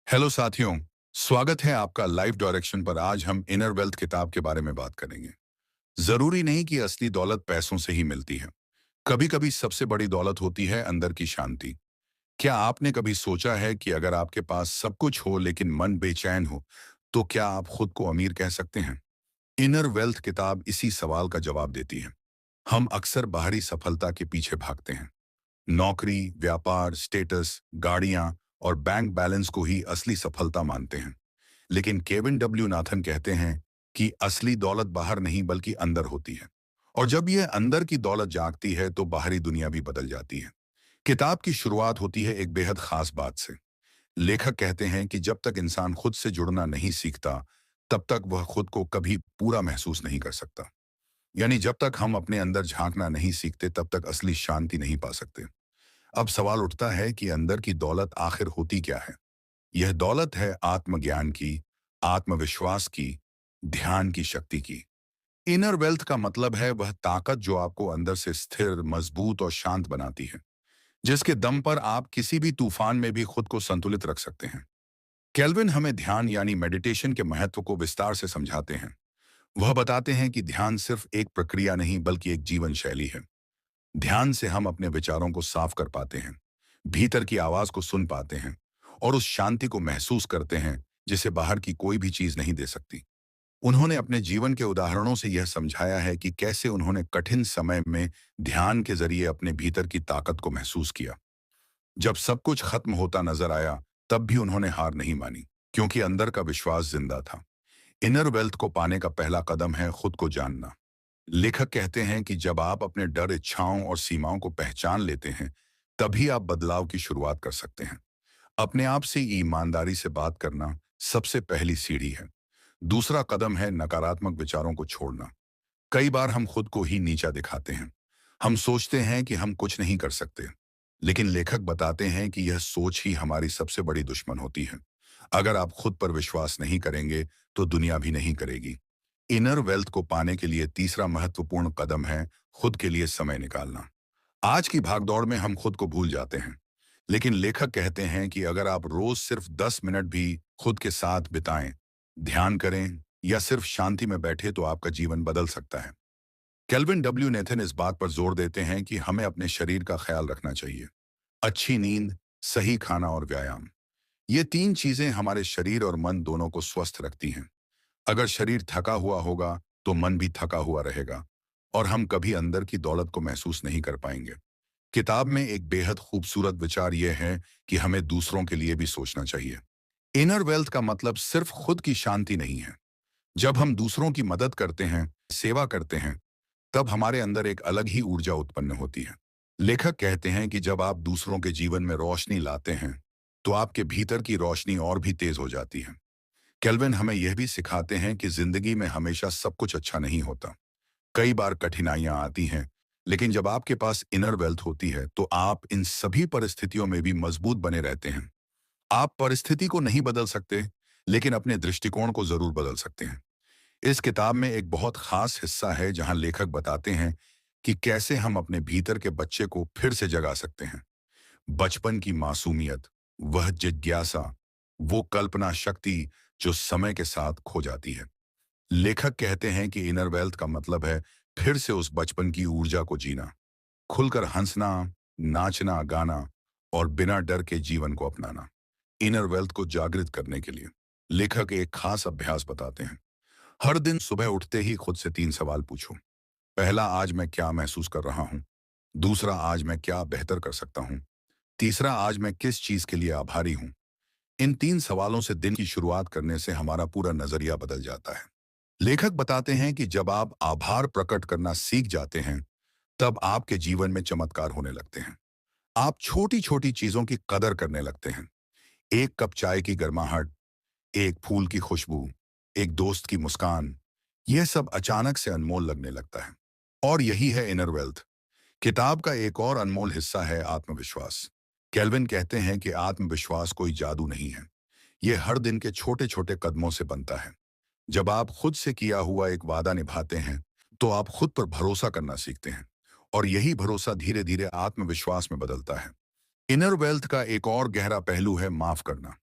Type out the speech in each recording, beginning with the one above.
Hello साथियों। स्वागत है आपका लाइफ डायरेक्शन पर। आज हम इनर वेल्थ किताब के बारे में बात करेंगे। जरूरी नहीं कि असली दौलत पैसों से ही मिलती है। कभी कभी सबसे बड़ी दौलत होती है अंदर की शांति। क्या आपने कभी सोचा है कि अगर आपके पास सब कुछ हो लेकिन मन बेचैन हो, तो क्या आप खुद को अमीर कह सकते हैं? इनर वेल्थ किताब इसी सवाल का जवाब देती है। हम अक्सर बाहरी सफलता के पीछे भागते हैं। नौकरी, व्यापार, स्टेटस, गाड़ियां और बैंक बैलेंस को ही असली सफलता मानते हैं। लेकिन केविन डब्ल्यू नाथन कहते हैं कि असली दौलत बाहर नहीं बल्कि अंदर होती है। और जब यह अंदर की दौलत जागती है तो बाहरी दुनिया भी बदल जाती है। किताब की शुरुआत होती है एक बेहद खास बात से। लेखक कहते हैं कि जब तक इंसान खुद से जुड़ना नहीं सीखता, तब तक वह खुद को कभी पूरा महसूस नहीं कर सकता। यानी जब तक हम अपने अंदर झांकना नहीं सीखते, तब तक असली शांति नहीं पा सकते। अब सवाल उठता है कि अंदर की दौलत आखिर होती क्या है? यह दौलत है आत्मज्ञान की, आत्मविश्वास की, ध्यान की शक्ति की। इनर वेल्थ का मतलब है वह ताकत जो आपको अंदर से स्थिर, मजबूत और शांत बनाती है, जिसके दम पर आप किसी भी तूफान में भी खुद को संतुलित रख सकते हैं। केल्विन हमें ध्यान यानी मेडिटेशन के महत्व को विस्तार से समझाते हैं। वह बताते हैं कि ध्यान सिर्फ एक प्रक्रिया नहीं बल्कि एक जीवन शैली है। ध्यान से हम अपने विचारों को साफ कर पाते हैं, भीतर की आवाज को सुन पाते हैं और उस शांति को महसूस करते हैं जिसे बाहर की कोई भी चीज नहीं दे सकती। उन्होंने अपने जीवन के उदाहरणों से यह समझाया है कि कैसे उन्होंने कठिन समय में ध्यान के जरिए अपने भीतर की ताकत को महसूस किया। जब सब कुछ खत्म होता नजर आया, तब भी उन्होंने हार नहीं मानी, क्योंकि अंदर का विश्वास जिंदा था। इनर वेल्थ को पाने का पहला कदम है खुद को जानना। लेखक कहते हैं कि जब आप अपने डर, इच्छाओं और सीमाओं को पहचान लेते हैं, तभी आप बदलाव की शुरुआत कर सकते हैं। अपने आप से ईमानदारी से बात करना सबसे पहली सीढ़ी है। दूसरा कदम है नकारात्मक विचारों को छोड़ना। कई बार हम खुद को ही नीचा दिखाते हैं। हम सोचते हैं कि हम कुछ नहीं कर सकते, लेकिन लेखक बताते हैं कि यह सोच ही हमारी सबसे बड़ी दुश्मन होती है। अगर आप खुद पर विश्वास नहीं करेंगे, तो दुनिया भी नहीं करेगी। इनर वेल्थ को पाने के लिए तीसरा महत्वपूर्ण कदम है खुद के लिए समय निकालना। आज की भागदौड़ में हम खुद को भूल जाते हैं, लेकिन लेखक कहते हैं कि अगर आप रोज सिर्फ 10 मिनट भी खुद के साथ बिताएं, ध्यान करें या सिर्फ शांति में बैठे, तो आपका जीवन बदल सकता है। केल्विन डब्ल्यू नेथन इस बात पर जोर देते हैं कि हमें अपने शरीर का ख्याल रखना चाहिए। अच्छी नींद, सही खाना और व्यायाम, ये तीन चीजें हमारे शरीर और मन दोनों को स्वस्थ रखती हैं। अगर शरीर थका हुआ होगा, तो मन भी थका हुआ रहेगा और हम कभी अंदर की दौलत को महसूस नहीं कर पाएंगे। किताब में एक बेहद खूबसूरत विचार यह है कि हमें दूसरों के लिए भी सोचना चाहिए। इनर वेल्थ का मतलब सिर्फ खुद की शांति नहीं है। जब हम दूसरों की मदद करते हैं, सेवा करते हैं, तब हमारे अंदर एक अलग ही ऊर्जा उत्पन्न होती है। लेखक कहते हैं कि जब आप दूसरों के जीवन में रोशनी लाते हैं, तो आपके भीतर की रोशनी और भी तेज हो जाती है। केल्विन हमें यह भी सिखाते हैं कि जिंदगी में हमेशा सब कुछ अच्छा नहीं होता। कई बार कठिनाइयां आती हैं, लेकिन जब आपके पास इनर वेल्थ होती है, तो आप इन सभी परिस्थितियों में भी मजबूत बने रहते हैं। आप परिस्थिति को नहीं बदल सकते, लेकिन अपने दृष्टिकोण को जरूर बदल सकते हैं। इस किताब में एक बहुत खास हिस्सा है जहां लेखक बताते हैं कि कैसे हम अपने भीतर के बच्चे को फिर से जगा सकते हैं। बचपन की मासूमियत, वह जिज्ञासा, वो कल्पना शक्ति जो समय के साथ खो जाती है। लेखक कहते हैं कि इनर वेल्थ का मतलब है फिर से उस बचपन की ऊर्जा को जीना, खुलकर हंसना, नाचना, गाना और बिना डर के जीवन को अपनाना। इनर वेल्थ को जागृत करने के लिए लेखक एक खास अभ्यास बताते हैं। हर दिन सुबह उठते ही खुद से 3 सवाल पूछो। पहला, आज मैं क्या महसूस कर रहा हूं? दूसरा, आज मैं क्या बेहतर कर सकता हूं? तीसरा, आज मैं किस चीज के लिए आभारी हूं? इन 3 सवालों से दिन की शुरुआत करने से हमारा पूरा नजरिया बदल जाता है। लेखक बताते हैं कि जब आप आभार प्रकट करना सीख जाते हैं, तब आपके जीवन में चमत्कार होने लगते हैं। आप छोटी छोटी चीजों की कदर करने लगते हैं। एक कप चाय की गर्माहट, एक फूल की खुशबू, एक दोस्त की मुस्कान, यह सब अचानक से अनमोल लगने लगता है। और यही है इनर वेल्थ। किताब का एक और अनमोल हिस्सा है आत्मविश्वास। केल्विन कहते हैं कि आत्मविश्वास कोई जादू नहीं है, यह हर दिन के छोटे छोटे कदमों से बनता है। जब आप खुद से किया हुआ एक वादा निभाते हैं, तो आप खुद पर भरोसा करना सीखते हैं और यही भरोसा धीरे धीरे आत्मविश्वास में बदलता है। इनर वेल्थ का एक और गहरा पहलू है माफ करना।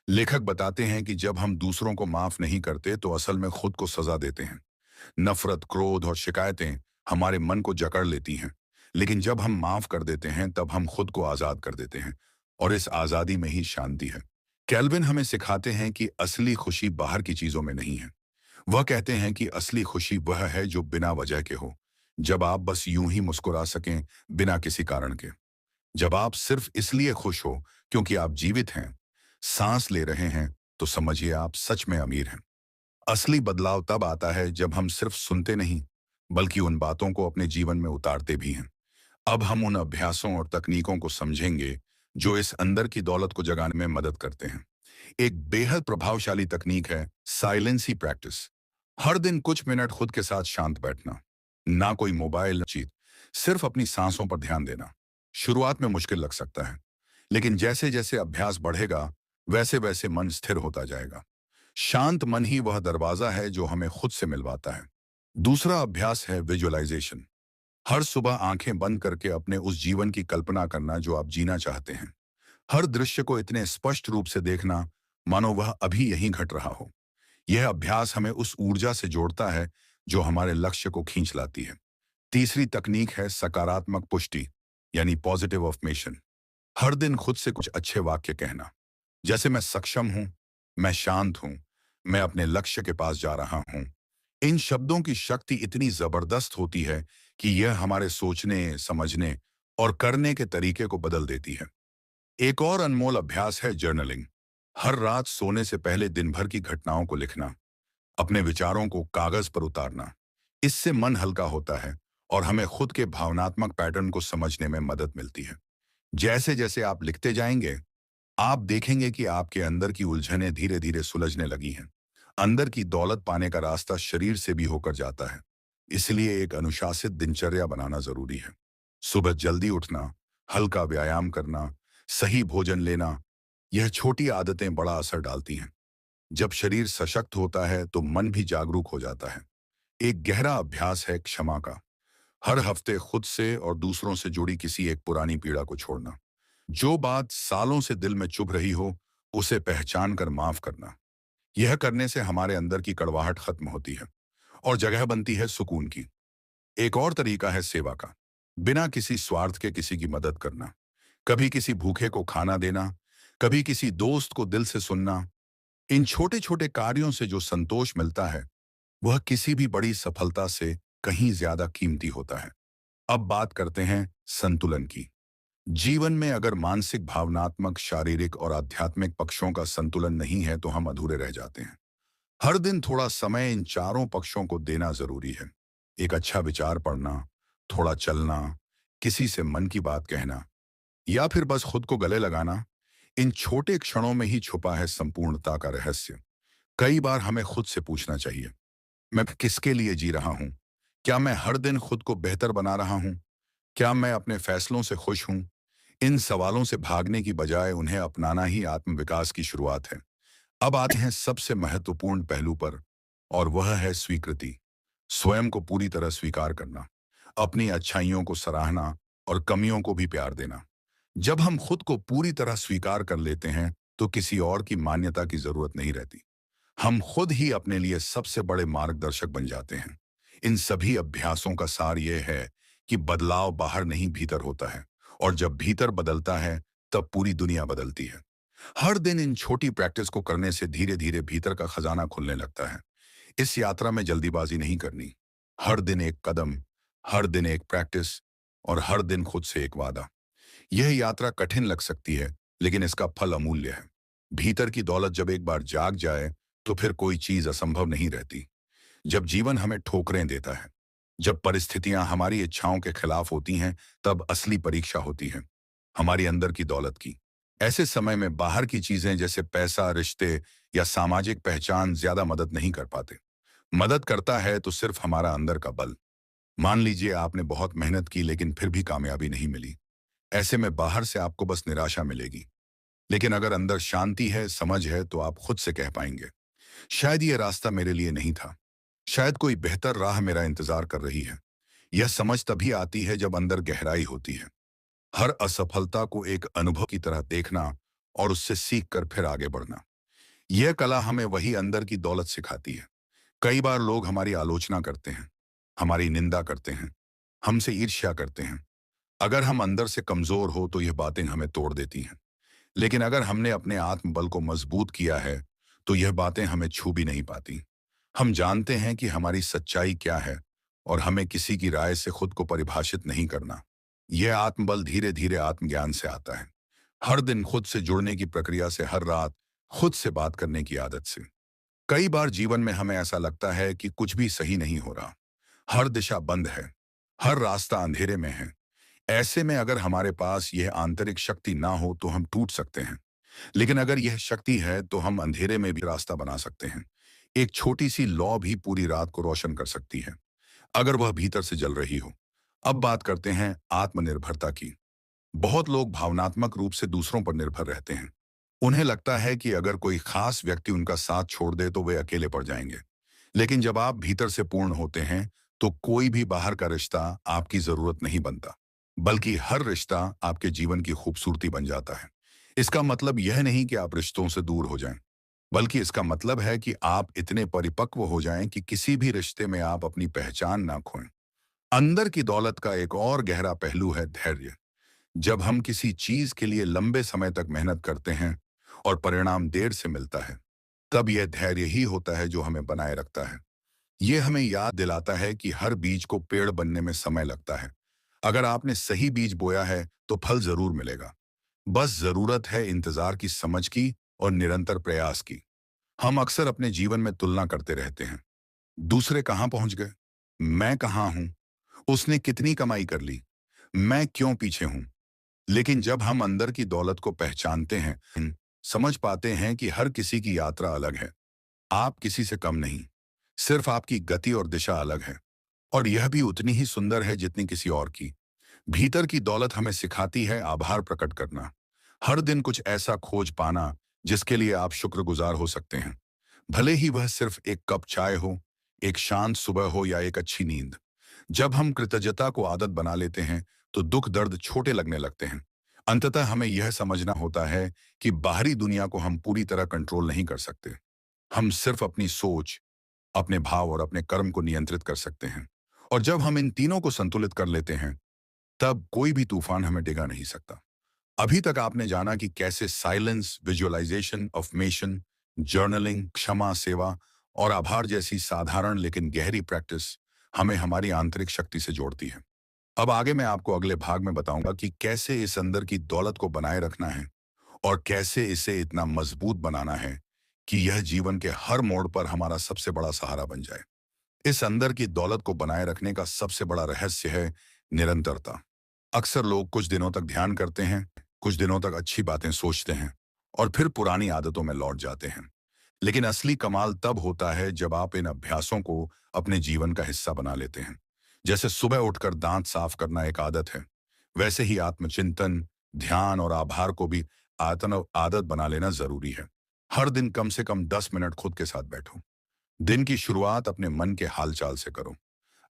लेखक बताते हैं कि जब हम दूसरों को माफ नहीं करते तो असल में खुद को सजा देते हैं। नफरत, क्रोध और शिकायतें हमारे मन को जकड़ लेती हैं, लेकिन जब हम माफ कर देते हैं तब हम खुद को आजाद कर देते हैं, और इस आजादी में ही शांति है। कैल्विन हमें सिखाते हैं कि असली खुशी बाहर की चीजों में नहीं है। वह कहते हैं कि असली खुशी वह है जो बिना वजह के हो, जब आप बस यूं ही मुस्कुरा सकें बिना किसी कारण के, जब आप सिर्फ इसलिए खुश हो क्योंकि आप जीवित हैं, सांस ले रहे हैं, तो समझिए आप सच में अमीर हैं। असली बदलाव तब आता है जब हम सिर्फ सुनते नहीं, बल्कि उन बातों को अपने जीवन में उतारते भी हैं। अब हम उन अभ्यासों और तकनीकों को समझेंगे जो इस अंदर की दौलत को जगाने में मदद करते हैं। एक बेहद प्रभावशाली तकनीक है साइलेंस ही प्रैक्टिस। हर दिन कुछ मिनट खुद के साथ शांत बैठना, ना कोई मोबाइल चीज, सिर्फ अपनी सांसों पर ध्यान देना। शुरुआत में मुश्किल लग सकता है, लेकिन जैसे जैसे अभ्यास बढ़ेगा वैसे वैसे मन स्थिर होता जाएगा। शांत मन ही वह दरवाजा है जो हमें खुद से मिलवाता है। दूसरा अभ्यास है विजुअलाइजेशन। हर सुबह आंखें बंद करके अपने उस जीवन की कल्पना करना जो आप जीना चाहते हैं। हर दृश्य को इतने स्पष्ट रूप से देखना मानो वह अभी यहीं घट रहा हो। यह अभ्यास हमें उस ऊर्जा से जोड़ता है जो हमारे लक्ष्य को खींच लाती है। तीसरी तकनीक है सकारात्मक पुष्टि, यानी पॉजिटिव अफर्मेशन। हर दिन खुद से कुछ अच्छे वाक्य कहना, जैसे मैं सक्षम हूं, मैं शांत हूं, मैं अपने लक्ष्य के पास जा रहा हूं। इन शब्दों की शक्ति इतनी जबरदस्त होती है कि यह हमारे सोचने, समझने और करने के तरीके को बदल देती है। एक और अनमोल अभ्यास है जर्नलिंग। हर रात सोने से पहले दिन भर की घटनाओं को लिखना, अपने विचारों को कागज पर उतारना। इससे मन हल्का होता है और हमें खुद के भावनात्मक पैटर्न को समझने में मदद मिलती है। जैसे जैसे आप लिखते जाएंगे, आप देखेंगे कि आपके अंदर की उलझनें धीरे धीरे सुलझने लगी हैं। अंदर की दौलत पाने का रास्ता शरीर से भी होकर जाता है। इसलिए एक अनुशासित दिनचर्या बनाना जरूरी है। सुबह जल्दी उठना, हल्का व्यायाम करना, सही भोजन लेना, यह छोटी आदतें बड़ा असर डालती हैं। जब शरीर सशक्त होता है तो मन भी जागरूक हो जाता है। एक गहरा अभ्यास है क्षमा का। हर हफ्ते खुद से और दूसरों से जुड़ी किसी एक पुरानी पीड़ा को छोड़ना। जो बात सालों से दिल में चुभ रही हो, उसे पहचान कर माफ करना। यह करने से हमारे अंदर की कड़वाहट खत्म होती है और जगह बनती है सुकून की। एक और तरीका है सेवा का। बिना किसी स्वार्थ के किसी की मदद करना। कभी किसी भूखे को खाना देना, कभी किसी दोस्त को दिल से सुनना। इन छोटे छोटे कार्यों से जो संतोष मिलता है वह किसी भी बड़ी सफलता से कहीं ज्यादा कीमती होता है। अब बात करते हैं संतुलन की। जीवन में अगर मानसिक, भावनात्मक, शारीरिक और आध्यात्मिक पक्षों का संतुलन नहीं है तो हम अधूरे रह जाते हैं। हर दिन थोड़ा समय इन चारों पक्षों को देना जरूरी है। एक अच्छा विचार पढ़ना, थोड़ा चलना, किसी से मन की बात कहना, या फिर बस खुद को गले लगाना। इन छोटे क्षणों में ही छुपा है संपूर्णता का रहस्य। कई बार हमें खुद से पूछना चाहिए, मैं किसके लिए जी रहा हूं? क्या मैं हर दिन खुद को बेहतर बना रहा हूं? क्या मैं अपने फैसलों से खुश हूं? इन सवालों से भागने की बजाय उन्हें अपनाना ही आत्मविकास की शुरुआत है। अब आते हैं सबसे महत्वपूर्ण पहलू पर, और वह है स्वीकृति। स्वयं को पूरी तरह स्वीकार करना, अपनी अच्छाइयों को सराहना और कमियों को भी प्यार देना। जब हम खुद को पूरी तरह स्वीकार कर लेते हैं तो किसी और की मान्यता की जरूरत नहीं रहती। हम खुद ही अपने लिए सबसे बड़े मार्गदर्शक बन जाते हैं। इन सभी अभ्यासों का सार यह है कि बदलाव बाहर नहीं भीतर होता है, और जब भीतर बदलता है तब पूरी दुनिया बदलती है। हर दिन इन छोटी प्रैक्टिस को करने से धीरे धीरे भीतर का खजाना खुलने लगता है। इस यात्रा में जल्दीबाजी नहीं करनी। हर दिन एक कदम, हर दिन एक प्रैक्टिस, और हर दिन खुद से एक वादा। यह यात्रा कठिन लग सकती है, लेकिन इसका फल अमूल्य है। भीतर की दौलत जब एक बार जाग जाए तो फिर कोई चीज असंभव नहीं रहती। जब जीवन हमें ठोकरें देता है, जब परिस्थितियां हमारी इच्छाओं के खिलाफ होती हैं, तब असली परीक्षा होती है हमारी अंदर की दौलत की। ऐसे समय में बाहर की चीजें जैसे पैसा, रिश्ते या सामाजिक पहचान ज्यादा मदद नहीं कर पाते। मदद करता है तो सिर्फ हमारा अंदर का बल। मान लीजिए आपने बहुत मेहनत की लेकिन फिर भी कामयाबी नहीं मिली। ऐसे में बाहर से आपको बस निराशा मिलेगी, लेकिन अगर अंदर शांति है, समझ है, तो आप खुद से कह पाएंगे, शायद ये रास्ता मेरे लिए नहीं था, शायद कोई बेहतर राह मेरा इंतजार कर रही है। यह समझ तभी आती है जब अंदर गहराई होती है। हर असफलता को एक अनुभव की तरह देखना और उससे सीख कर फिर आगे बढ़ना। यह कला हमें वही अंदर की दौलत सिखाती है। कई बार लोग हमारी आलोचना करते हैं, हमारी निंदा करते हैं, हमसे ईर्ष्या करते हैं। अगर हम अंदर से कमजोर हो तो यह बातें हमें तोड़ देती हैं। लेकिन अगर हमने अपने आत्मबल को मजबूत किया है, तो यह बातें हमें छू भी नहीं पाती। हम जानते हैं कि हमारी सच्चाई क्या है और हमें किसी की राय से खुद को परिभाषित नहीं करना। यह आत्मबल धीरे धीरे आत्मज्ञान से आता है। हर दिन खुद से जुड़ने की प्रक्रिया से, हर रात खुद से बात करने की आदत से। कई बार जीवन में हमें ऐसा लगता है कि कुछ भी सही नहीं हो रहा, हर दिशा बंद है, हर रास्ता अंधेरे में है। ऐसे में अगर हमारे पास यह आंतरिक शक्ति ना हो तो हम टूट सकते हैं। लेकिन अगर यह शक्ति है तो हम अंधेरे में भी रास्ता बना सकते हैं। एक छोटी सी लौ भी पूरी रात को रोशन कर सकती है, अगर वह भीतर से जल रही हो। अब बात करते हैं आत्मनिर्भरता की। बहुत लोग भावनात्मक रूप से दूसरों पर निर्भर रहते हैं। उन्हें लगता है कि अगर कोई खास व्यक्ति उनका साथ छोड़ दे तो वे अकेले पड़ जाएंगे। लेकिन जब आप भीतर से पूर्ण होते हैं, तो कोई भी बाहर का रिश्ता आपकी जरूरत नहीं बनता, बल्कि हर रिश्ता आपके जीवन की खूबसूरती बन जाता है। इसका मतलब यह नहीं कि आप रिश्तों से दूर हो जाएं, बल्कि इसका मतलब है कि आप इतने परिपक्व हो जाएं कि किसी भी रिश्ते में आप अपनी पहचान ना खोएं। अंदर की दौलत का एक और गहरा पहलू है धैर्य। जब हम किसी चीज के लिए लंबे समय तक मेहनत करते हैं और परिणाम देर से मिलता है, तब यह धैर्य ही होता है जो हमें बनाए रखता है। यह हमें याद दिलाता है कि हर बीज को पेड़ बनने में समय लगता है। अगर आपने सही बीज बोया है तो फल जरूर मिलेगा। बस जरूरत है इंतजार की, समझ की और निरंतर प्रयास की। हम अक्सर अपने जीवन में तुलना करते रहते हैं। दूसरे कहां पहुंच गए, मैं कहां हूं, उसने कितनी कमाई कर ली, मैं क्यों पीछे हूं। लेकिन जब हम अंदर की दौलत को पहचानते हैं, समझ पाते हैं कि हर किसी की यात्रा अलग है। आप किसी से कम नहीं, सिर्फ आपकी गति और दिशा अलग है, और यह भी उतनी ही सुंदर है जितनी किसी और की। भीतर की दौलत हमें सिखाती है आभार प्रकट करना। हर दिन कुछ ऐसा खोज पाना जिसके लिए आप शुक्रगुजार हो सकते हैं, भले ही वह सिर्फ एक कप चाय हो, एक शांत सुबह हो या एक अच्छी नींद। जब हम कृतज्ञता को आदत बना लेते हैं, तो दुख दर्द छोटे लगने लगते हैं। अंततः हमें यह समझना होता है कि बाहरी दुनिया को हम पूरी तरह कंट्रोल नहीं कर सकते। हम सिर्फ अपनी सोच, अपने भाव और अपने कर्म को नियंत्रित कर सकते हैं। और जब हम इन तीनों को संतुलित कर लेते हैं, तब कोई भी तूफान हमें डिगा नहीं सकता। अभी तक आपने जाना कि कैसे साइलेंस, विजुअलाइजेशन, अफर्मेशन, जर्नलिंग, क्षमा, सेवा और आभार जैसी साधारण लेकिन गहरी प्रैक्टिस हमें हमारी आंतरिक शक्ति से जोड़ती है। अब आगे मैं आपको अगले भाग में बताऊंगा कि कैसे इस अंदर की दौलत को बनाए रखना है और कैसे इसे इतना मजबूत बनाना है कि यह जीवन के हर मोड़ पर हमारा सबसे बड़ा सहारा बन जाए। इस अंदर की दौलत को बनाए रखने का सबसे बड़ा रहस्य है निरंतरता। अक्सर लोग कुछ दिनों तक ध्यान करते हैं, कुछ दिनों तक अच्छी बातें सोचते हैं और फिर पुरानी आदतों में लौट जाते हैं। लेकिन असली कमाल तब होता है जब आप इन अभ्यासों को अपने जीवन का हिस्सा बना लेते हैं। जैसे सुबह उठकर दांत साफ करना एक आदत है, वैसे ही आत्मचिंतन, ध्यान और आभार को भी आदत बना लेना जरूरी है। हर दिन कम से कम 10 मिनट खुद के साथ बैठो। दिन की शुरुआत अपने मन के हालचाल से करो।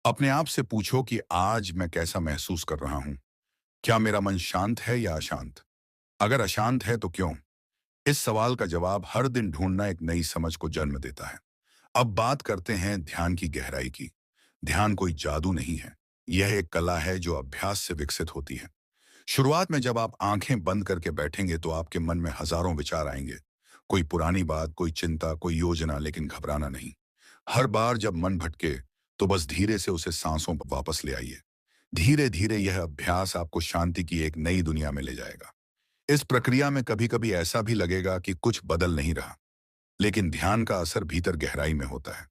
अपने आप से पूछो कि आज मैं कैसा महसूस कर रहा हूं। क्या मेरा मन शांत है या अशांत? अगर अशांत है तो क्यों? इस सवाल का जवाब हर दिन ढूंढना एक नई समझ को जन्म देता है। अब बात करते हैं ध्यान की गहराई की। ध्यान कोई जादू नहीं है, यह एक कला है जो अभ्यास से विकसित होती है। शुरुआत में जब आप आंखें बंद करके बैठेंगे तो आपके मन में हजारों विचार आएंगे। कोई पुरानी बात, कोई चिंता, कोई योजना, लेकिन घबराना नहीं। हर बार जब मन भटके तो बस धीरे से उसे सांसों पर वापस ले आइए। धीरे धीरे यह अभ्यास आपको शांति की एक नई दुनिया में ले जाएगा। इस प्रक्रिया में कभी कभी ऐसा भी लगेगा कि कुछ बदल नहीं रहा, लेकिन ध्यान का असर भीतर गहराई में होता है।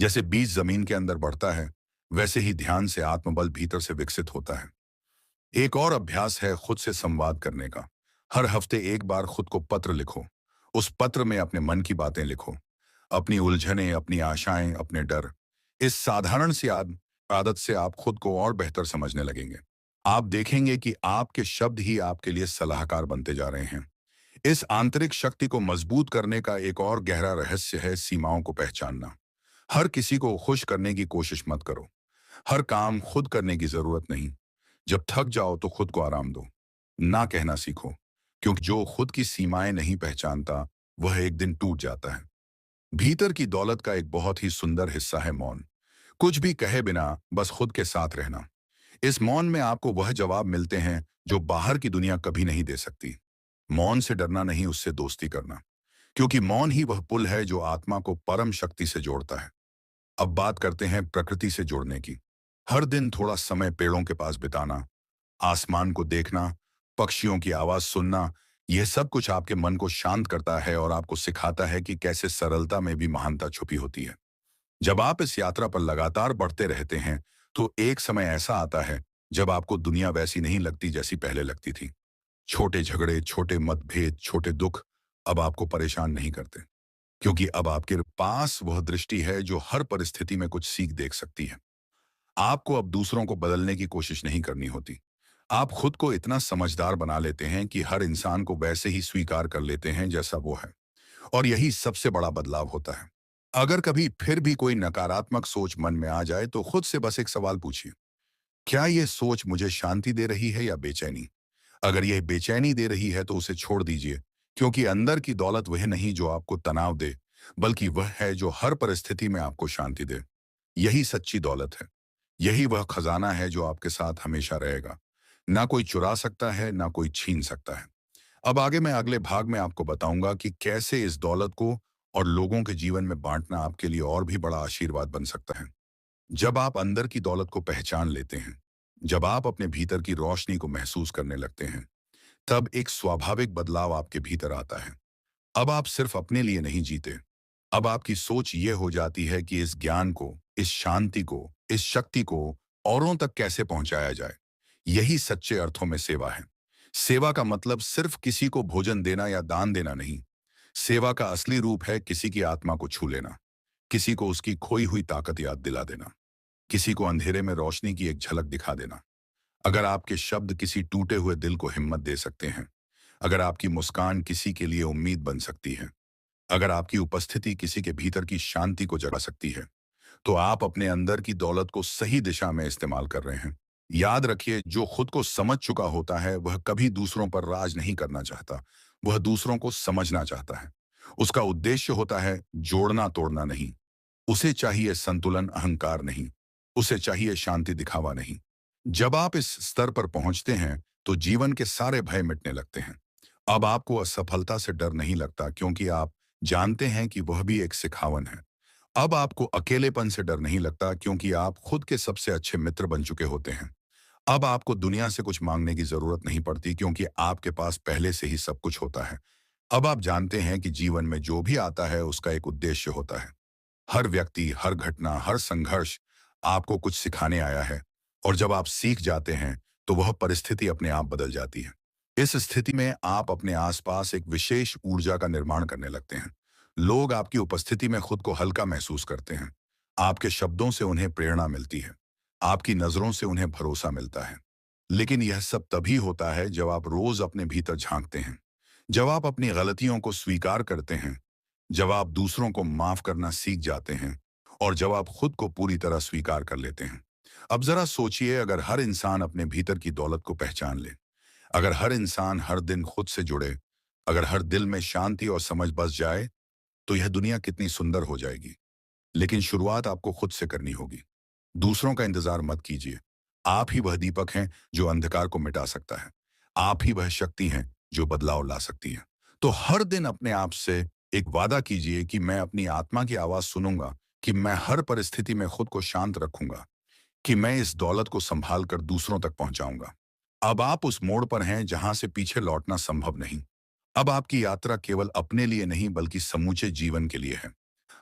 जैसे बीज जमीन के अंदर बढ़ता है, वैसे ही ध्यान से आत्मबल भीतर से विकसित होता है। एक और अभ्यास है खुद से संवाद करने का। हर हफ्ते एक बार खुद को पत्र लिखो। उस पत्र में अपने मन की बातें लिखो, अपनी उलझनें, अपनी आशाएं, अपने डर। इस साधारण सी आदत से आप खुद को और बेहतर समझने लगेंगे। आप देखेंगे कि आपके शब्द ही आपके लिए सलाहकार बनते जा रहे हैं। इस आंतरिक शक्ति को मजबूत करने का एक और गहरा रहस्य है सीमाओं को पहचानना। हर किसी को खुश करने की कोशिश मत करो। हर काम खुद करने की जरूरत नहीं। जब थक जाओ तो खुद को आराम दो। ना कहना सीखो, क्योंकि जो खुद की सीमाएं नहीं पहचानता वह एक दिन टूट जाता है। भीतर की दौलत का एक बहुत ही सुंदर हिस्सा है मौन। कुछ भी कहे बिना बस खुद के साथ रहना। इस मौन में आपको वह जवाब मिलते हैं जो बाहर की दुनिया कभी नहीं दे सकती। मौन से डरना नहीं, उससे दोस्ती करना। क्योंकि मौन ही वह पुल है जो आत्मा को परम शक्ति से जोड़ता है। अब बात करते हैं प्रकृति से जुड़ने की। हर दिन थोड़ा समय पेड़ों के पास बिताना, आसमान को देखना, पक्षियों की आवाज सुनना, यह सब कुछ आपके मन को शांत करता है और आपको सिखाता है कि कैसे सरलता में भी महानता छुपी होती है। जब आप इस यात्रा पर लगातार बढ़ते रहते हैं, तो एक समय ऐसा आता है जब आपको दुनिया वैसी नहीं लगती जैसी पहले लगती थी। छोटे झगड़े, छोटे मतभेद, छोटे दुख अब आपको परेशान नहीं करते, क्योंकि अब आपके पास वह दृष्टि है जो हर परिस्थिति में कुछ सीख देख सकती है। आपको अब दूसरों को बदलने की कोशिश नहीं करनी होती। आप खुद को इतना समझदार बना लेते हैं कि हर इंसान को वैसे ही स्वीकार कर लेते हैं जैसा वो है। और यही सबसे बड़ा बदलाव होता है। अगर कभी फिर भी कोई नकारात्मक सोच मन में आ जाए तो खुद से बस एक सवाल पूछिए, क्या यह सोच मुझे शांति दे रही है या बेचैनी? अगर यह बेचैनी दे रही है तो उसे छोड़ दीजिए, क्योंकि अंदर की दौलत वह नहीं जो आपको तनाव दे, बल्कि वह है जो हर परिस्थिति में आपको शांति दे। यही सच्ची दौलत है। यही वह खजाना है जो आपके साथ हमेशा रहेगा। ना कोई चुरा सकता है, ना कोई छीन सकता है। अब आगे मैं अगले भाग में आपको बताऊंगा कि कैसे इस दौलत को और लोगों के जीवन में बांटना आपके लिए और भी बड़ा आशीर्वाद बन सकता है। जब आप अंदर की दौलत को पहचान लेते हैं, जब आप अपने भीतर की रोशनी को महसूस करने लगते हैं, तब एक स्वाभाविक बदलाव आपके भीतर आता है। अब आप सिर्फ अपने लिए नहीं जीते। अब आपकी सोच ये हो जाती है कि इस ज्ञान को, इस शांति को, इस शक्ति को औरों तक कैसे पहुंचाया जाए। यही सच्चे अर्थों में सेवा है। सेवा का मतलब सिर्फ किसी को भोजन देना या दान देना नहीं। सेवा का असली रूप है किसी की आत्मा को छू लेना, किसी को उसकी खोई हुई ताकत याद दिला देना, किसी को अंधेरे में रोशनी की एक झलक दिखा देना। अगर आपके शब्द किसी टूटे हुए दिल को हिम्मत दे सकते हैं, अगर आपकी मुस्कान किसी के लिए उम्मीद बन सकती है, अगर आपकी उपस्थिति किसी के भीतर की शांति को जगा सकती है, तो आप अपने अंदर की दौलत को सही दिशा में इस्तेमाल कर रहे हैं। याद रखिए, जो खुद को समझ चुका होता है वह कभी दूसरों पर राज नहीं करना चाहता। वह दूसरों को समझना चाहता है। उसका उद्देश्य होता है जोड़ना, तोड़ना नहीं। उसे चाहिए संतुलन, अहंकार नहीं। उसे चाहिए शांति, दिखावा नहीं। जब आप इस स्तर पर पहुंचते हैं तो जीवन के सारे भय मिटने लगते हैं। अब आपको असफलता से डर नहीं लगता, क्योंकि आप जानते हैं कि वह भी एक सिखावन है। अब आपको अकेलेपन से डर नहीं लगता, क्योंकि आप खुद के सबसे अच्छे मित्र बन चुके होते हैं। अब आपको दुनिया से कुछ मांगने की जरूरत नहीं पड़ती, क्योंकि आपके पास पहले से ही सब कुछ होता है। अब आप जानते हैं कि जीवन में जो भी आता है उसका एक उद्देश्य होता है। हर व्यक्ति, हर घटना, हर संघर्ष आपको कुछ सिखाने आया है। और जब आप सीख जाते हैं तो वह परिस्थिति अपने आप बदल जाती है। इस स्थिति में आप अपने आसपास एक विशेष ऊर्जा का निर्माण करने लगते हैं। लोग आपकी उपस्थिति में खुद को हल्का महसूस करते हैं। आपके शब्दों से उन्हें प्रेरणा मिलती है। आपकी नजरों से उन्हें भरोसा मिलता है। लेकिन यह सब तभी होता है जब आप रोज अपने भीतर झांकते हैं, जब आप अपनी गलतियों को स्वीकार करते हैं, जब आप दूसरों को माफ करना सीख जाते हैं, और जब आप खुद को पूरी तरह स्वीकार कर लेते हैं। अब जरा सोचिए, अगर हर इंसान अपने भीतर की दौलत को पहचान ले, अगर हर इंसान हर दिन खुद से जुड़े, अगर हर दिल में शांति और समझ बस जाए, तो यह दुनिया कितनी सुंदर हो जाएगी। लेकिन शुरुआत आपको खुद से करनी होगी। दूसरों का इंतजार मत कीजिए। आप ही वह दीपक हैं जो अंधकार को मिटा सकता है। आप ही वह शक्ति हैं जो बदलाव ला सकती है। तो हर दिन अपने आप से एक वादा कीजिए कि मैं अपनी आत्मा की आवाज सुनूंगा, कि मैं हर परिस्थिति में खुद को शांत रखूंगा, कि मैं इस दौलत को संभाल कर दूसरों तक पहुंचाऊंगा। अब आप उस मोड़ पर हैं जहां से पीछे लौटना संभव नहीं। अब आपकी यात्रा केवल अपने लिए नहीं, बल्कि समूचे जीवन के लिए है।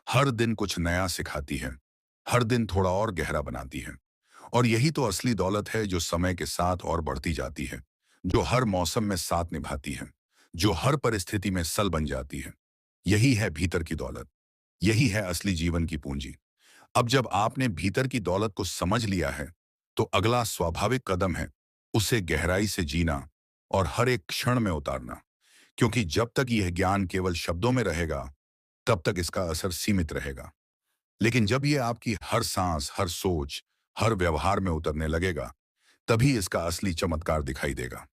हर दिन कुछ नया सिखाती है। हर दिन थोड़ा और गहरा बनाती है। और यही तो असली दौलत है, जो समय के साथ और बढ़ती जाती है, जो हर मौसम में साथ निभाती है, जो हर परिस्थिति में सल बन जाती है। यही है भीतर की दौलत। यही है असली जीवन की पूंजी। अब जब आपने भीतर की दौलत को समझ लिया है, तो अगला स्वाभाविक कदम है उसे गहराई से जीना और हर एक क्षण में उतारना। क्योंकि जब तक यह ज्ञान केवल शब्दों में रहेगा, तब तक इसका असर सीमित रहेगा। लेकिन जब यह आपकी हर सांस, हर सोच, हर व्यवहार में उतरने लगेगा, तभी इसका असली चमत्कार दिखाई देगा।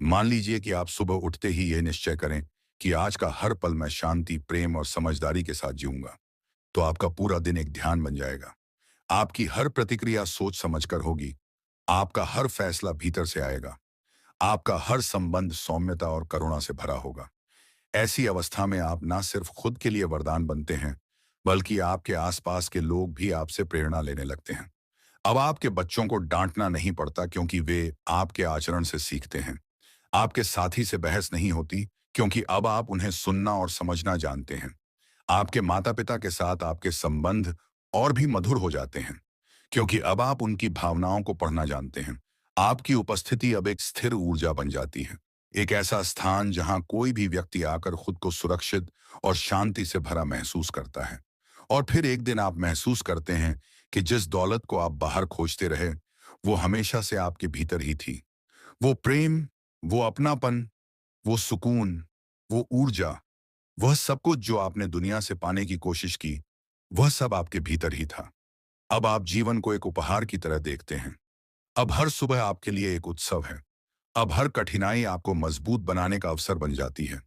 मान लीजिए कि आप सुबह उठते ही यह निश्चय करें कि आज का हर पल मैं शांति, प्रेम और समझदारी के साथ जीऊंगा, तो आपका पूरा दिन एक ध्यान बन जाएगा। आपकी हर प्रतिक्रिया सोच समझकर होगी। आपका हर फैसला भीतर से आएगा। आपका हर संबंध सौम्यता और करुणा से भरा होगा। ऐसी अवस्था में आप ना सिर्फ खुद के लिए वरदान बनते हैं, बल्कि आपके आसपास के लोग भी आपसे प्रेरणा लेने लगते हैं। अब आपके बच्चों को डांटना नहीं पड़ता क्योंकि वे आपके आचरण से सीखते हैं। आपके साथी से बहस नहीं होती क्योंकि अब आप उन्हें सुनना और समझना जानते हैं। आपके माता-पिता के साथ आपके संबंध और भी मधुर हो जाते हैं क्योंकि अब आप उनकी भावनाओं को पढ़ना जानते हैं। आपकी उपस्थिति अब एक स्थिर ऊर्जा बन जाती है। एक ऐसा स्थान जहां कोई भी व्यक्ति आकर खुद को सुरक्षित और शांति से भरा महसूस करता है। और फिर एक दिन आप महसूस करते हैं कि जिस दौलत को आप बाहर खोजते रहे, वो हमेशा से आपके भीतर ही थी। वो प्रेम, वो अपनापन, वो सुकून, वो ऊर्जा, वह सब कुछ जो आपने दुनिया से पाने की कोशिश की, वह सब आपके भीतर ही था। अब आप जीवन को एक उपहार की तरह देखते हैं। अब हर सुबह आपके लिए एक उत्सव है। अब हर कठिनाई आपको मजबूत बनाने का अवसर बन जाती है।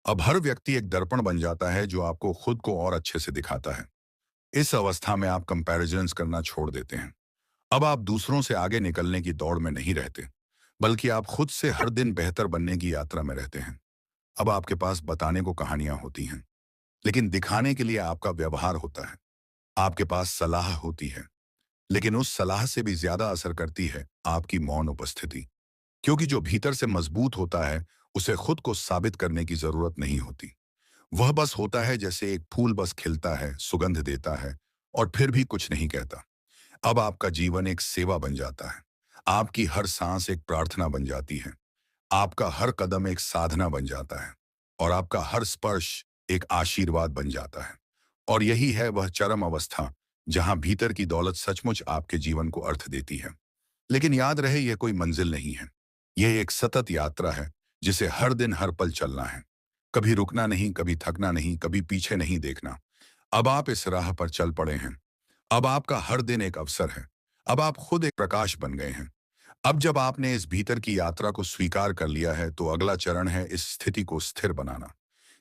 अब हर व्यक्ति एक दर्पण बन जाता है जो आपको खुद को और अच्छे से दिखाता है। इस अवस्था में आप कंपैरिजन्स करना छोड़ देते हैं। अब आप दूसरों से आगे निकलने की दौड़ में नहीं रहते, बल्कि आप खुद से हर दिन बेहतर बनने की यात्रा में रहते हैं। अब आपके पास बताने को कहानियां होती हैं, लेकिन दिखाने के लिए आपका व्यवहार होता है। आपके पास सलाह होती है, लेकिन उस सलाह से भी ज्यादा असर करती है आपकी मौन उपस्थिति। क्योंकि जो भीतर से मजबूत होता है, उसे खुद को साबित करने की जरूरत नहीं होती। वह बस होता है जैसे एक फूल बस खिलता है, सुगंध देता है और फिर भी कुछ नहीं कहता। अब आपका जीवन एक सेवा बन जाता है। आपकी हर सांस एक प्रार्थना बन जाती है। आपका हर कदम एक साधना बन जाता है और आपका हर स्पर्श एक आशीर्वाद बन जाता है। और यही है वह चरम अवस्था जहां भीतर की दौलत सचमुच आपके जीवन को अर्थ देती है। लेकिन याद रहे, यह कोई मंजिल नहीं है। यह एक सतत यात्रा है जिसे हर दिन हर पल चलना है। कभी रुकना नहीं, कभी थकना नहीं, कभी पीछे नहीं देखना। अब आप इस राह पर चल पड़े हैं। अब आपका हर दिन एक अवसर है। अब आप खुद एक प्रकाश बन गए हैं। अब जब आपने इस भीतर की यात्रा को स्वीकार कर लिया है, तो अगला चरण है इस स्थिति को स्थिर बनाना।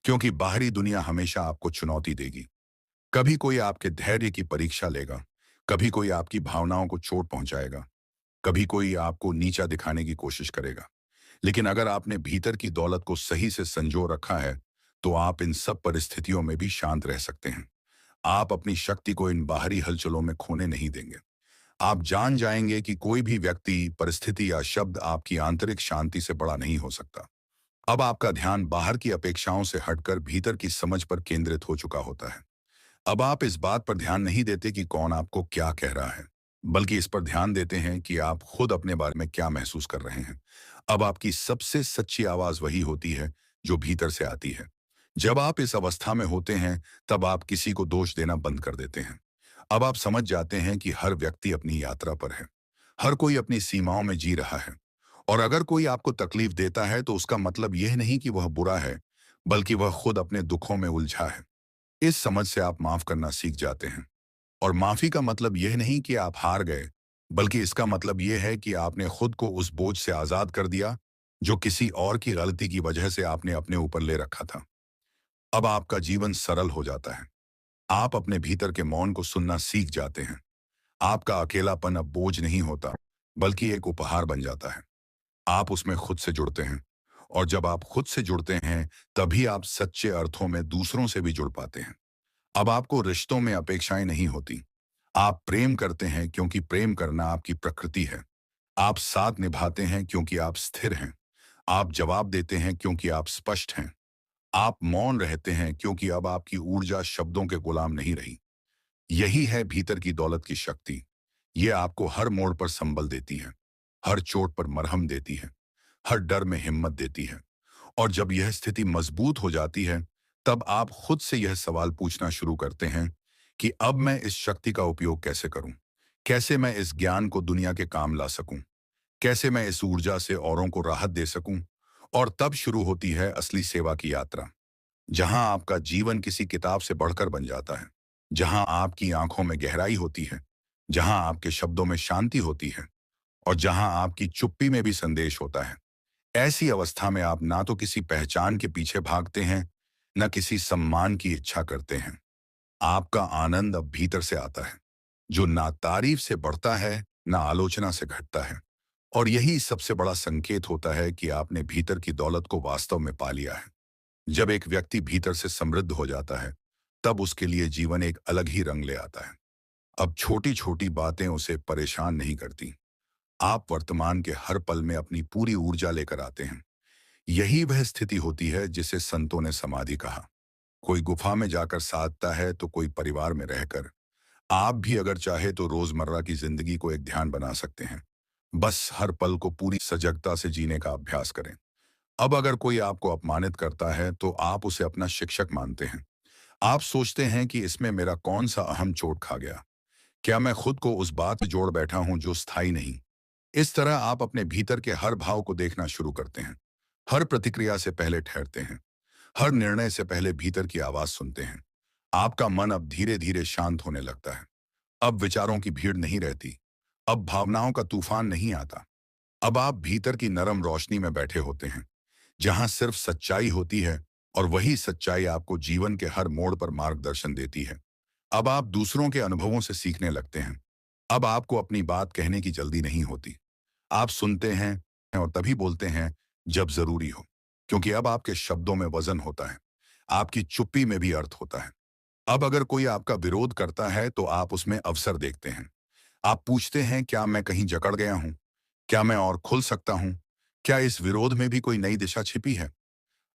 क्योंकि बाहरी दुनिया हमेशा आपको चुनौती देगी। कभी कोई आपके धैर्य की परीक्षा लेगा, कभी कोई आपकी भावनाओं को चोट पहुंचाएगा, कभी कोई आपको नीचा दिखाने की कोशिश करेगा। लेकिन अगर आपने भीतर की दौलत को सही से संजो रखा है, तो आप इन सब परिस्थितियों में भी शांत रह सकते हैं। आप अपनी शक्ति को इन बाहरी हलचलों में खोने नहीं देंगे। आप जान जाएंगे कि कोई भी व्यक्ति, परिस्थिति या शब्द आपकी आंतरिक शांति से बड़ा नहीं हो सकता। अब आपका ध्यान बाहर की अपेक्षाओं से हटकर भीतर की समझ पर केंद्रित हो चुका होता है। अब आप इस बात पर ध्यान नहीं देते कि कौन आपको क्या कह रहा है, बल्कि इस पर ध्यान देते हैं कि आप खुद अपने बारे में क्या महसूस कर रहे हैं। अब आपकी सबसे सच्ची आवाज वही होती है जो भीतर से आती है। जब आप इस अवस्था में होते हैं, तब आप किसी को दोष देना बंद कर देते हैं। अब आप समझ जाते हैं कि हर व्यक्ति अपनी यात्रा पर है। हर कोई अपनी सीमाओं में जी रहा है। और अगर कोई आपको तकलीफ देता है, तो उसका मतलब यह नहीं कि वह बुरा है, बल्कि वह खुद अपने दुखों में उलझा है। इस समझ से आप माफ करना सीख जाते हैं। और माफी का मतलब यह नहीं कि आप हार गए, बल्कि इसका मतलब यह है कि आपने खुद को उस बोझ से आजाद कर दिया जो किसी और की गलती की वजह से आपने अपने ऊपर ले रखा था। अब आपका जीवन सरल हो जाता है। आप अपने भीतर के मौन को सुनना सीख जाते हैं। आपका अकेलापन अब बोझ नहीं होता, बल्कि एक उपहार बन जाता है। आप उसमें खुद से जुड़ते हैं। और जब आप खुद से जुड़ते हैं, तभी आप सच्चे अर्थों में दूसरों से भी जुड़ पाते हैं। अब आपको रिश्तों में अपेक्षाएं नहीं होती। आप प्रेम करते हैं क्योंकि प्रेम करना आपकी प्रकृति है। आप साथ निभाते हैं क्योंकि आप स्थिर हैं। आप जवाब देते हैं क्योंकि आप स्पष्ट हैं। आप मौन रहते हैं क्योंकि अब आपकी ऊर्जा शब्दों के गुलाम नहीं रही। यही है भीतर की दौलत की शक्ति। ये आपको हर मोड़ पर संबल देती है, हर चोट पर मरहम देती है, हर डर में हिम्मत देती है। और जब यह स्थिति मजबूत हो जाती है, तब आप खुद से यह सवाल पूछना शुरू करते हैं कि अब मैं इस शक्ति का उपयोग कैसे करूं? कैसे मैं इस ज्ञान को दुनिया के काम ला सकूं? कैसे मैं इस ऊर्जा से औरों को राहत दे सकूं? और तब शुरू होती है असली सेवा की यात्रा, जहां आपका जीवन किसी किताब से बढ़कर बन जाता है, जहां आपकी आंखों में गहराई होती है, जहां आपके शब्दों में शांति होती है और जहां आपकी चुप्पी में भी संदेश होता है। ऐसी अवस्था में आप ना तो किसी पहचान के पीछे भागते हैं, न किसी सम्मान की इच्छा करते हैं। आपका आनंद अब भीतर से आता है, जो ना तारीफ से बढ़ता है, ना आलोचना से घटता है। और यही सबसे बड़ा संकेत होता है कि आपने भीतर की दौलत को वास्तव में पा लिया है। जब एक व्यक्ति भीतर से समृद्ध हो जाता है, तब उसके लिए जीवन एक अलग ही रंग ले आता है। अब छोटी-छोटी बातें उसे परेशान नहीं करती। आप वर्तमान के हर पल में अपनी पूरी ऊर्जा लेकर आते हैं। यही वह स्थिति होती है जिसे संतों ने समाधि कहा। कोई गुफा में जाकर साधता है तो कोई परिवार में रहकर। आप भी अगर चाहे तो रोजमर्रा की जिंदगी को एक ध्यान बना सकते हैं। बस हर पल को पूरी सजगता से जीने का अभ्यास करें। अब अगर कोई आपको अपमानित करता है तो आप उसे अपना शिक्षक मानते हैं। आप सोचते हैं कि इसमें मेरा कौन सा अहम चोट खा गया? क्या मैं खुद को उस बात से जोड़ बैठा हूं जो स्थायी नहीं? इस तरह आप अपने भीतर के हर भाव को देखना शुरू करते हैं। हर प्रतिक्रिया से पहले ठहरते हैं। हर निर्णय से पहले भीतर की आवाज सुनते हैं। आपका मन अब धीरे धीरे शांत होने लगता है। अब विचारों की भीड़ नहीं रहती। अब भावनाओं का तूफान नहीं आता। अब आप भीतर की नरम रोशनी में बैठे होते हैं, जहां सिर्फ सच्चाई होती है, और वही सच्चाई आपको जीवन के हर मोड़ पर मार्गदर्शन देती है। अब आप दूसरों के अनुभवों से सीखने लगते हैं। अब आपको अपनी बात कहने की जल्दी नहीं होती। आप सुनते हैं और तभी बोलते हैं जब जरूरी हो, क्योंकि अब आपके शब्दों में वजन होता है। आपकी चुप्पी में भी अर्थ होता है। अब अगर कोई आपका विरोध करता है तो आप उसमें अवसर देखते हैं। आप पूछते हैं, क्या मैं कहीं जकड़ गया हूं? क्या मैं और खुल सकता हूं? क्या इस विरोध में भी कोई नई दिशा छिपी है?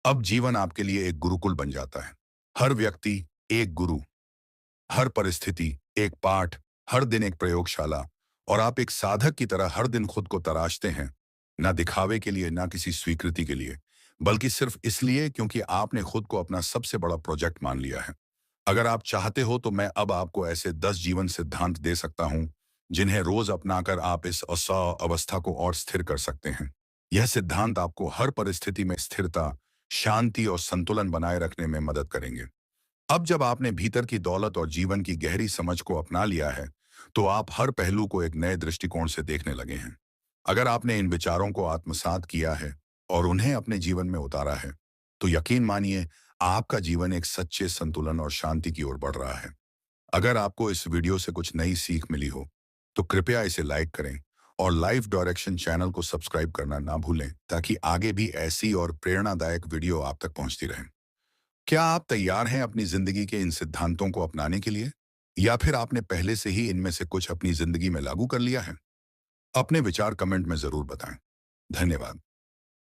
अब जीवन आपके लिए एक गुरुकुल बन जाता है। हर व्यक्ति एक गुरु, हर परिस्थिति एक पाठ, हर दिन एक प्रयोगशाला। और आप एक साधक की तरह हर दिन खुद को तराशते हैं, ना दिखावे के लिए, ना किसी स्वीकृति के लिए, बल्कि सिर्फ इसलिए क्योंकि आपने खुद को अपना सबसे बड़ा प्रोजेक्ट मान लिया है। अगर आप चाहते हो तो मैं अब आपको ऐसे 10 जीवन सिद्धांत दे सकता हूं, जिन्हें रोज अपनाकर आप इस अवस्था को और स्थिर कर सकते हैं। यह सिद्धांत आपको हर परिस्थिति में स्थिरता, शांति और संतुलन बनाए रखने में मदद करेंगे। अब जब आपने भीतर की दौलत और जीवन की गहरी समझ को अपना लिया है, तो आप हर पहलू को एक नए दृष्टिकोण से देखने लगे हैं। अगर आपने इन विचारों को आत्मसात किया है और उन्हें अपने जीवन में उतारा है, तो यकीन मानिए आपका जीवन एक सच्चे संतुलन और शांति की ओर बढ़ रहा है। अगर आपको इस वीडियो से कुछ नई सीख मिली हो, तो कृपया इसे लाइक करें और लाइफ डायरेक्शन चैनल को सब्सक्राइब करना ना भूलें, ताकि आगे भी ऐसी और प्रेरणादायक वीडियो आप तक पहुंचती रहें। क्या आप तैयार हैं अपनी जिंदगी के इन सिद्धांतों को अपनाने के लिए? या फिर आपने पहले से ही इनमें से कुछ अपनी जिंदगी में लागू कर लिया है? अपने विचार कमेंट में जरूर बताएं। धन्यवाद।